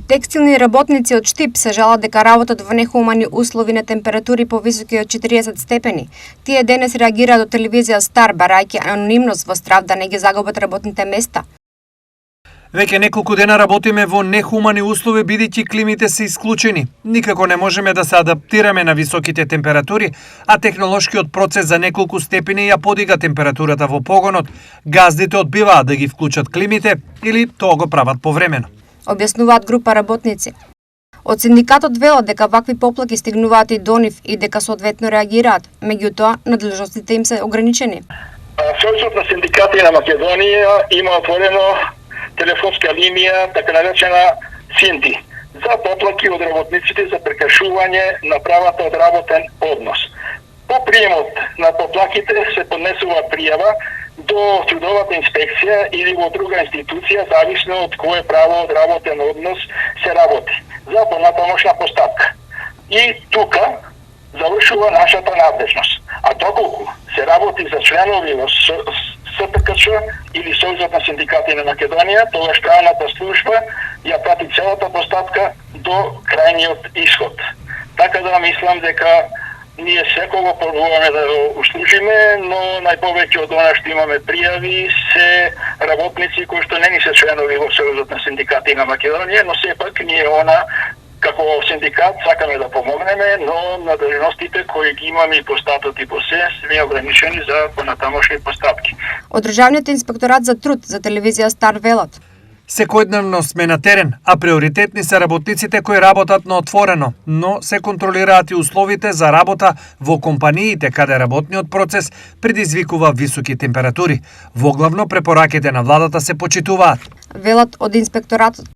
Текстилни работници од Штип се жалат дека работат во нехумани услови на температури повисоки од 40 степени. Тие денес реагираат до телевизија Стар, барајќи анонимност во страв да не ги загубат работните места. Веќе неколку дена работиме во нехумани услови бидејќи климите се исклучени. Никако не можеме да се адаптираме на високите температури, а технолошкиот процес за неколку степени ја подига температурата во погонот. Газдите одбиваат да ги вклучат климите или тоа го прават повремено, Објаснуваат група работници. Од синдикатот велат дека вакви поплаки стигнуваат и до нив и дека соодветно реагираат, меѓутоа надлежностите им се ограничени. Сојузот на синдикати на Македонија има отворено телефонска линија, така наречена Синти, за поплаки од работниците за прекршување на правата од работен однос. По приемот на поплаките се поднесува пријава до трудовата инспекција или во друга институција, зависно од кое право од работен однос се работи, за понатамошна постапка. И тука завршува нашата надлежност. А доколку се работи за членови во СТКЧ или Сојузот на синдикати на Македонија, тогаш правната служба ја прати целата постапка до крајниот исход. Така да мислам дека ние секого пробуваме да го услужиме, но најповеќе од она што имаме пријави се работници кои што не ни се членови во Сојузот на синдикати на Македонија, но сепак ние она како синдикат сакаме да помогнеме, но надлежностите кои ги имаме и по статут и по се сме ограничени за понатамошни постапки. Од Државниот инспекторат за труд за телевизија Стар велат. Секојдневно сме на терен, а приоритетни се работниците кои работат на отворено, но се контролираат и условите за работа во компаниите каде работниот процес предизвикува високи температури. Воглавно препораките на владата се почитуваат, Велат од инспекторатот.